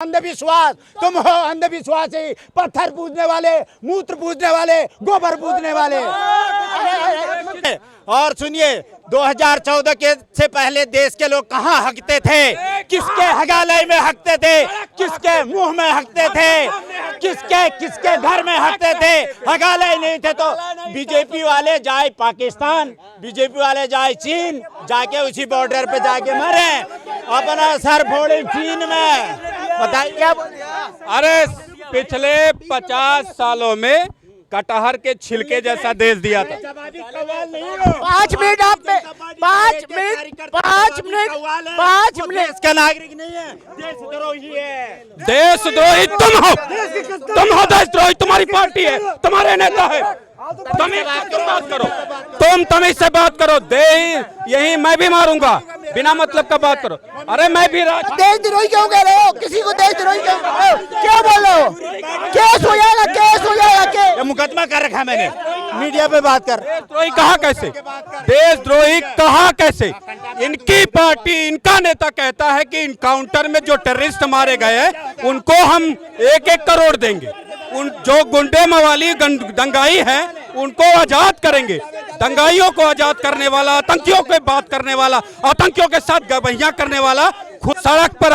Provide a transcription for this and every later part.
अंधविश्वास, तुम हो अंधविश्वासी, पत्थर पूजने वाले, मूत्र पूजने वाले, गोबर पूजने वाले। और सुनिए, 2014 के से पहले देश के लोग कहाँ हकते थे? किसके हगालय में हकते थे? किसके मुंह में हकते थे? किसके घर में हकते थे? हगालय नहीं थे तो बीजेपी वाले जाए पाकिस्तान, बीजेपी वाले जाए चीन, जाके उसी बॉर्डर पे जाके मरे, अपना सर फोड़े चीन में। बताइए क्या? अरे पिछले 50 सालों में कटहर के छिलके जैसा देश दिया था। 5 मिनट आप में 5 मिनट इसका नागरिक नहीं है, देशद्रोही है। देशद्रोही तुम हो देशद्रोही, तुम्हारी पार्टी है, तुम्हारे नेता है। तुम बात करो, तुम तमीज से बात करो। यही मैं भी मारूंगा, बिना मतलब का बात करो। अरे मैं भी देशद्रोही क्यों कह रहे हो? किसी को देशद्रोही क्यों कह रहे हो? क्या बोल रहे हो? केस हो जाएगा। मुकदमा कर रखा मैंने, मीडिया पे बात कर। देशद्रोही कहा कैसे? देशद्रोही कहा कैसे? इनकी पार्टी, इनका नेता कहता है कि इनकाउंटर में जो टेररिस्ट मारे गए हैं उनको हम 1-1 करोड़ देंगे। उन जो गुंडे मवाली दंगाई हैं उनको आजाद करेंगे। दंगाइयों को आजाद करने वाला, आतंकियों को बात करने वाला, आतंकियों के साथ गबहियां करने वाला खुद सड़क पर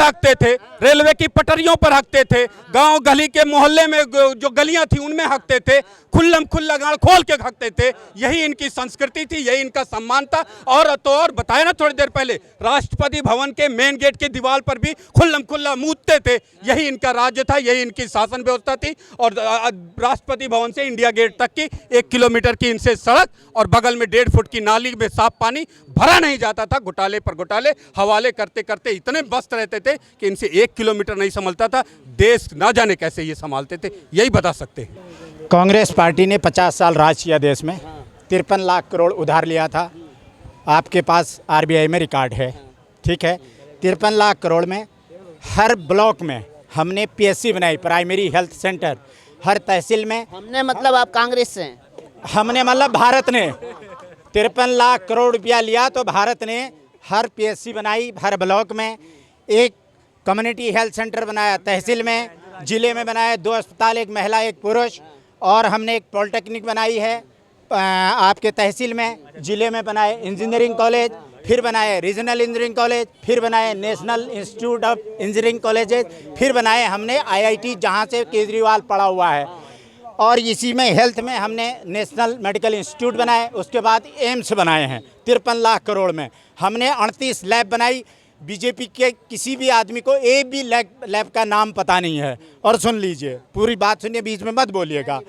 हकते थे, रेलवे की पटरियों पर हकते थे, गांव गली के मोहल्ले में जो गलियां थी उनमें हकते थे, खुल्ला गाड़ खोल के हकते थे। यही इनकी संस्कृति थी, यही इनका सम्मान था। और तो और बताया ना थोड़ी देर पहले, राष्ट्रपति भवन के मेन गेट की दीवार पर भी खुल्ला मूतते थे। यही इनका राज्य था, यही इनकी शासन व्यवस्था थी। और राष्ट्रपति भवन से इंडिया गेट तक की 1 किलोमीटर की इनसे सड़क और बगल में 1.5 फुट की नाली में साफ पानी भरा नहीं जाता था। घोटाले पर घोटाले हवाले करते करते इतने व्यस्त रहते थे कि इनसे 1 किलोमीटर नहीं संभलता था। देश ना जाने कैसे ये संभालते थे, यही बता सकते हैं। कांग्रेस पार्टी ने 50 साल राज किया देश में, 53 लाख करोड़ उधार लिया था। आपके पास आरबीआई में रिकॉर्ड है, ठीक है। 53 लाख करोड़ में हर ब्लॉक में हमने पीएससी बनाई, प्राइमरी हेल्थ सेंटर। हर तहसील में हमने मतलब आप कांग्रेस से हैं? हमने मतलब भारत ने 53 लाख करोड़ रुपया लिया तो भारत ने हर पीएससी बनाई, हर ब्लॉक में एक कम्युनिटी हेल्थ सेंटर बनाया, तहसील में, ज़िले में बनाया 2 अस्पताल, एक महिला एक पुरुष। और हमने एक पॉलिटेक्निक बनाई है आपके तहसील में, ज़िले में बनाए इंजीनियरिंग कॉलेज, फिर बनाए रीजनल इंजीनियरिंग कॉलेज, फिर बनाए national institute of engineering colleges, फिर बनाए हमने IIT जहाँ से केजरीवाल पढ़ा हुआ है। और इसी में हेल्थ में हमने नेशनल मेडिकल इंस्टीट्यूट बनाए, उसके बाद एम्स बनाए हैं 53 लाख करोड़ में। हमने 38 लैब बनाई। बीजेपी के किसी भी आदमी को एक भी लैब का नाम पता नहीं है। और सुन लीजिए, पूरी बात सुनिए, बीच में मत बोलिएगा।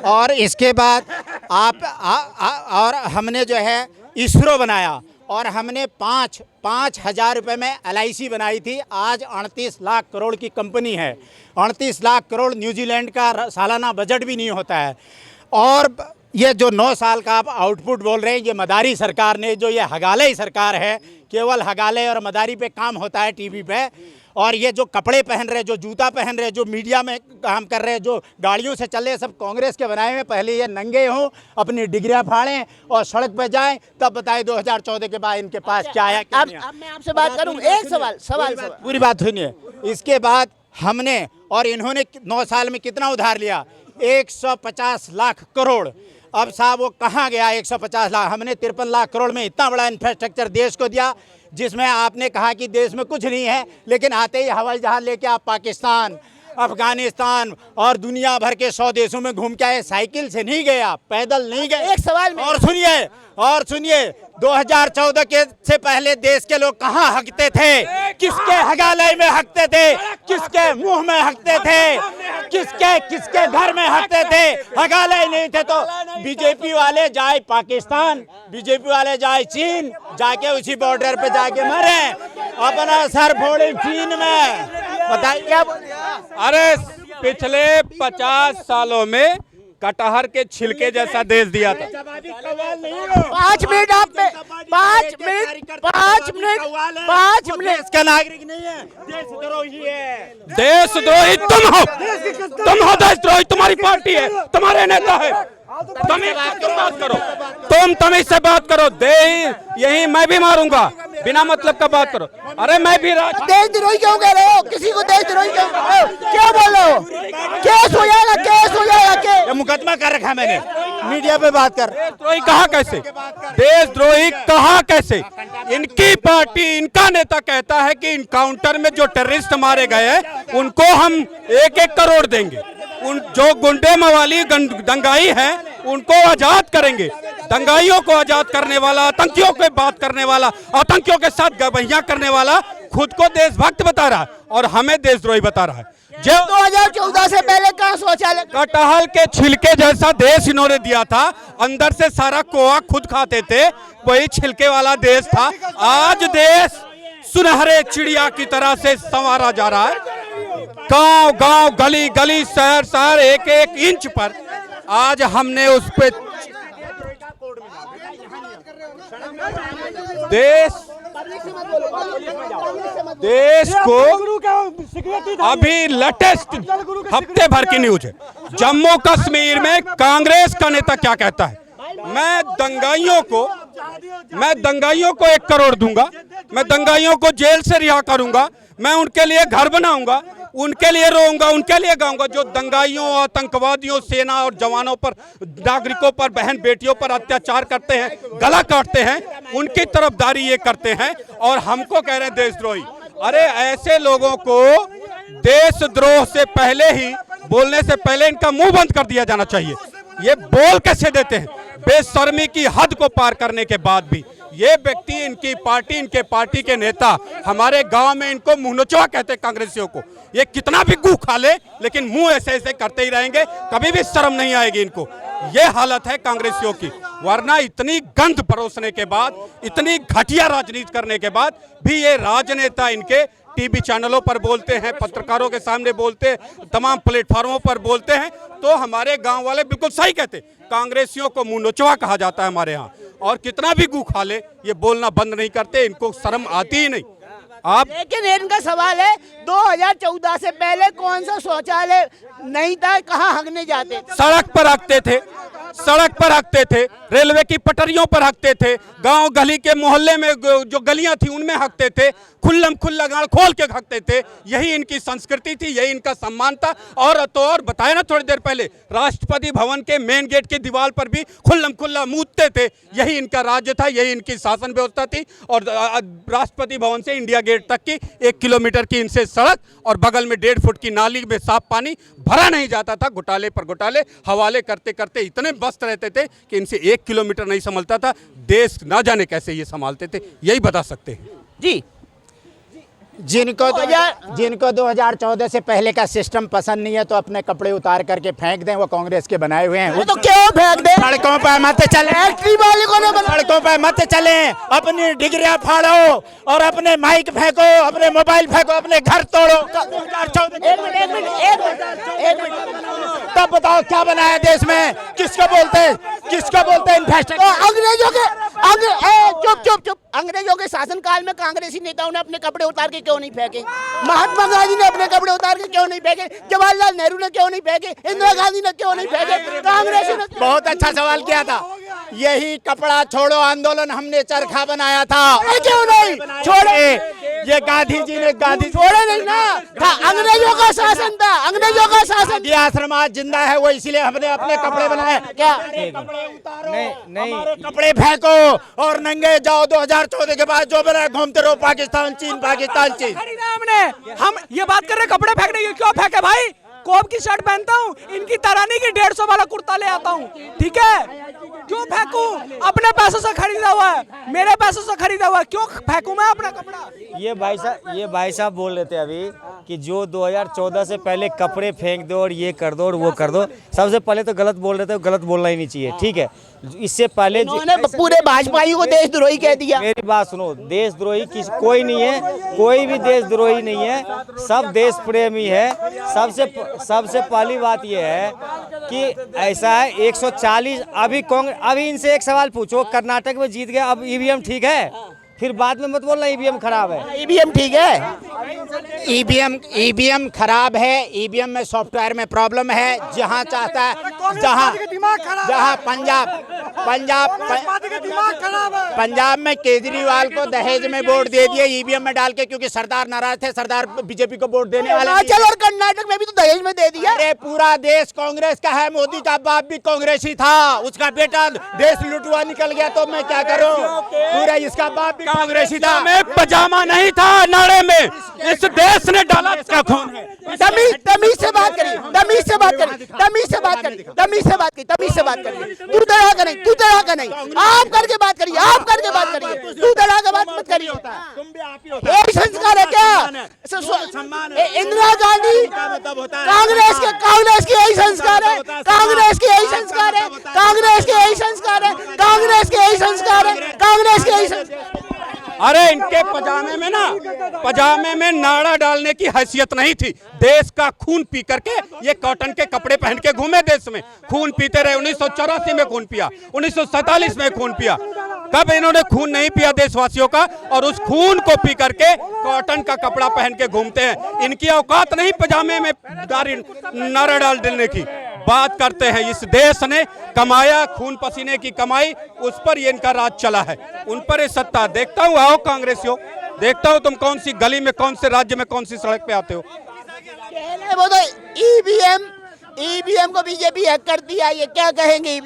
और इसके बाद और हमने जो है इसरो बनाया, और हमने 5,000 रुपये में LIC बनाई थी। आज 38 लाख करोड़ की कंपनी है। 38 लाख करोड़ न्यूजीलैंड का सालाना बजट भी नहीं होता है। और ये जो 9 साल का आप आउटपुट बोल रहे हैं, ये मदारी सरकार ने, जो ये हगालय सरकार है, केवल हगालय और मदारी पे काम होता है टीवी पे। और ये जो कपड़े पहन रहे, जो जूता पहन रहे, जो मीडिया में काम कर रहे, जो गाड़ियों से चल रहे, सब कांग्रेस के बनाए हुए। पहले ये नंगे हों, अपनी डिग्रियां फाड़ें और सड़क पर जाएं, तब बताएं 2014 के बाद इनके पास क्या है। अब मैं आपसे बात करूं, एक सवाल पूरी बात सुनिए। इसके बाद हमने और इन्होंने 9 साल में कितना उधार लिया? 150 लाख करोड़। अब साहब वो कहाँ गया 150 लाख? हमने 53 लाख करोड़ में इतना बड़ा इंफ्रास्ट्रक्चर देश को दिया, जिसमें आपने कहा कि देश में कुछ नहीं है, लेकिन आते ही हवाई जहाज लेके आप पाकिस्तान, अफगानिस्तान और दुनिया भर के 100 देशों में घूम के आए। साइकिल से नहीं गए आप, पैदल नहीं गए। एक सवाल में और सुनिए 2014 के से पहले देश के लोग कहाँ हकते थे? किसके हगालय में हकते थे? किसके मुंह में हकते थे? किसके घर में हकते थे? हगालय नहीं थे तो बीजेपी वाले जाए पाकिस्तान, बीजेपी वाले जाए चीन, जाके उसी बॉर्डर पे जाके मरे, अपना सर फोड़े चीन में। बताइए क्या? अरे पिछले 50 सालों में कटहर के छिलके जैसा देश दिया था। 5 मिनट आप में 5 मिनट इसका नागरिक नहीं है, देशद्रोही है। देशद्रोही तुम हो देशद्रोही, तुम्हारी पार्टी है, तुम्हारे नेता है। तुम बात करो, तुम तमीज से बात करो। दे यही मैं भी मारूंगा, बिना मतलब का बात करो। अरे मैं भी देशद्रोही क्यों कह रहे हो? किसी को देशद्रोही क्यों कह रहे हो? क्या बोल रहे हो? केस हो जाएगा, केस हो जाएगा। ये मुकदमा कर रखा है मैंने, मीडिया पे बात कर। देशद्रोही कहा कैसे? देशद्रोही कहा कैसे? इनकी पार्टी, इनका नेता कहता है कि इनकाउंटर में जो टेररिस्ट मारे गए हैं उनको हम 1-1 करोड़ देंगे। उन जो गुंडे मवाली दंगाई हैं उनको आजाद करेंगे। दंगाइयों को आजाद करने वाला, आतंकियों की बात करने वाला, आतंकियों के साथ गबहियां करने वाला खुद को देशभक्त बता रहा है और हमें देशद्रोही बता रहा है। जो 2014 से पहले कहाँ शौचालय? कटहल के छिलके जैसा देश इन्होंने दिया था, अंदर से सारा कोआ खुद खाते थे, वही छिलके वाला देश था। आज देश सुनहरे चिड़िया की तरह से संवारा जा रहा है। गांव गांव, गली गली, शहर शहर, 1-1 इंच पर आज हमने उस पे देश को अभी लेटेस्ट हफ्ते भर की न्यूज है। जम्मू कश्मीर में कांग्रेस का नेता क्या कहता है? मैं दंगाइयों को 1 करोड़ दूंगा, मैं दंगाइयों को जेल से रिहा करूंगा, मैं उनके लिए घर बनाऊंगा, उनके लिए रोऊंगा, उनके लिए गाऊंगा। जो दंगाइयों, आतंकवादियों, सेना और जवानों पर, नागरिकों पर, बहन बेटियों पर अत्याचार करते हैं, गला काटते हैं, उनकी तरफदारी ये करते हैं और हमको कह रहे हैं देशद्रोही। अरे ऐसे लोगों को देशद्रोह से पहले ही, बोलने से पहले इनका मुंह बंद कर दिया जाना चाहिए। ये बोल कैसे देते हैं? बेशर्मी की हद को पार करने के बाद भी ये व्यक्ति, इनकी पार्टी, इनके पार्टी के नेता हमारे गांव में इनको मुंहनोचवा कहते हैं कांग्रेसियों को। ये कितना भी गू खा ले लेकिन मुंह ऐसे ऐसे करते ही रहेंगे, कभी भी शर्म नहीं आएगी इनको। ये हालत है कांग्रेसियों की। वरना इतनी गंद परोसने के बाद, इतनी घटिया राजनीति करने के बाद भी ये राजनेता इनके टीवी चैनलों पर बोलते हैं, पत्रकारों के सामने बोलते हैं, तमाम प्लेटफार्मों पर बोलते हैं, तो हमारे गांव वाले बिल्कुल सही कहते, कांग्रेसियों को मुंहनोचवा कहा जाता है हमारे यहाँ। और कितना भी गू खा ले ये बोलना बंद नहीं करते, इनको शर्म आती ही नहीं। आप लेकिन इनका सवाल है 2014 से पहले कौन सा शौचालय नहीं था? कहाँ हगने जाते थे? सड़क पर हगते थे, सड़क पर हगते थे, रेलवे की पटरियों पर हगते थे, गांव गली के मोहल्ले में जो गलियां थी उनमें हगते थे, खुल्लम खुल्ला गाड़ खोल के हगते थे। यही इनकी संस्कृति थी, यही इनका सम्मान था। और तो और बताया ना थोड़ी देर पहले, राष्ट्रपति भवन के मेन गेट की दीवार पर भी खुल्लम खुल्ला मूतते थे। यही इनका राज्य था, यही इनकी शासन व्यवस्था थी। और राष्ट्रपति भवन से इंडिया गेट तक की 1 किलोमीटर की इनसे सड़क और बगल में 1.5 फुट की नाली में साफ पानी भरा नहीं जाता था। घोटाले पर घोटाले हवाले करते करते इतने व्यस्त रहते थे कि इनसे 1 किलोमीटर नहीं संभलता था। देश ना जाने कैसे ये संभालते थे, यही बता सकते हैं जी। जिनको 2014 से पहले का सिस्टम पसंद नहीं है तो अपने कपड़े उतार करके फेंक दें, वो कांग्रेस के बनाए हुए हैं। वो तो क्यों फेंक दे? सड़कों पर मत चले, सड़कों पर मत चले, अपनी डिग्रियां फाड़ो और अपने माइक फेंको, अपने मोबाइल फेंको, अपने घर तोड़ो। 2014 एक मिनट तब बताओ क्या बनाया देश में? किसको बोलते हैं इन्फ्रास्ट्रक्चर? अंग्रेजों के चुप अंग्रेजों के शासन काल में कांग्रेसी नेताओं ने अपने कपड़े उतार के क्यों नहीं फेंके? महात्मा गांधी ने अपने कपड़े उतार के क्यों नहीं फेंके? जवाहरलाल नेहरू ने क्यों नहीं फेंके? इंदिरा गांधी ने क्यों नहीं फेंके? कांग्रेस ने बहुत अच्छा सवाल किया था। यही कपड़ा छोड़ो आंदोलन हमने चरखा बनाया था। क्यों नहीं छोड़े? ये गांधी जी ने छोड़े नहीं ना था, अंग्रेजों का शासन था, अंग्रेजों का शासन। ये आश्रम आज जिंदा है, वो इसीलिए हमने अपने कपड़े बनाए। क्या कपड़े उतारो, हमारे कपड़े फेंको और नंगे जाओ। 2014 के बाद जो बना घूमते रहो, पाकिस्तान चीन, पाकिस्तान चीन। हम ये बात कर रहे कपड़े फेंकने की, क्यों फेंके भाई? कोब की शर्ट पहनता हूँ, इनकी तरानी की 150 वाला कुर्ता ले आता हूँ, ठीक है? क्यों फेंकूं? अपने पैसों से खरीदा हुआ है, मेरे पैसों से खरीदा हुआ है, क्यों फेंकूं मैं अपना कपड़ा? ये भाई साहब बोल रहे थे अभी कि जो 2014 से पहले कपड़े फेंक दो और ये कर दो और वो कर दो। सबसे पहले तो गलत बोल रहे थे, गलत बोलना ही नहीं चाहिए, ठीक है? इससे पहले पूरे भाजपाई को देशद्रोही कह दिया। मेरी बात सुनो, देशद्रोही कोई नहीं है, कोई भी देशद्रोही नहीं है, सब देश प्रेमी है। सबसे पहली बात ये है कि ऐसा है 140 अभी इनसे एक सवाल पूछो, कर्नाटक में जीत गए, अब ईवीएम ठीक है? फिर बाद में मत बोलना ईवीएम खराब है। ईवीएम ठीक है। ईवीएम खराब है, ईवीएम में सॉफ्टवेयर में प्रॉब्लम है। जहां चाहता है, जहां पंजाब में केजरीवाल को दहेज में वोट दे दिए ईवीएम में डाल के, क्योंकि सरदार नाराज थे, सरदार बीजेपी को वोट देने वाले। हिमाचल और कर्नाटक में भी तो दहेज में दे दिया। अरे पूरा देश कांग्रेस का है, मोदी का बाप भी कांग्रेसी था, उसका बेटा देश लुटवा निकल गया, तो मैं क्या करूं? पूरा इसका बाप भी कांग्रेसी था। में पजामा नहीं था नाड़े में, इस देश ने डाला इसका खून है। तमीज से बात करिए, तमीज से बात करिए, तमीज से बात करिए, तमीज से बात करिए, तमीज से बात करिए। तू तरह का नहीं, तू तरह का नहीं, आप करके बात करिए, आप करके बात करिए, तू तरह का बात मत करिए। एक संस्कार है क्या? इंदिरा गांधी कांग्रेस के यही संस्कार है, कांग्रेस के यही संस्कार है, कांग्रेस के यही संस्कार है, कांग्रेस के यही संस्कार है, कांग्रेस के यही संस्कार। अरे इनके पजामे में नाड़ा डालने की हैसियत नहीं थी। देश का खून पी करके ये कॉटन के कपड़े पहन के घूमे, देश में खून पीते रहे। 1984 में खून पिया, 1947 में खून पिया, कब इन्होंने खून नहीं पिया देशवासियों का? और उस खून को पी करके कॉटन का कपड़ा पहन के घूमते हैं। इनकी औकात नहीं पजामे में नाड़ा डाल देने की। बात करते हैं, इस देश ने कमाया, खून पसीने की कमाई, उस पर ये इनका राज चला है, उन पर ये सत्ता। देखता हूँ, आओ कांग्रेसियों, देखता हूँ तुम कौन सी गली में, कौन से राज्य में, कौन सी सड़क पे आते हो। वो तो ईवीएम को बीजेपी हैक कर दिया, ये क्या कहेंगे?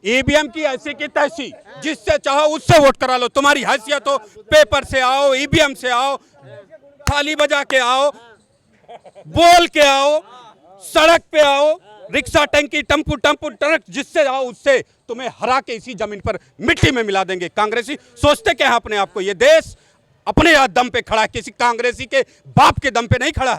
ईवीएम की ऐसी की तैसी, जिससे चाहो उससे वोट करा लो। तुम्हारी हैसियत हो, पेपर से आओ, ईवीएम से आओ, थाली बजा के आओ, बोल के आओ, सड़क पे आओ, रिक्शा, टंकी, टम्पू ट्रक, जिससे आओ उससे तुम्हें हरा के इसी जमीन पर मिट्टी में मिला देंगे। कांग्रेसी सोचते क्या है अपने आप को? ये देश अपने दम पे खड़ा है, किसी कांग्रेसी के बाप के दम पे नहीं खड़ा है।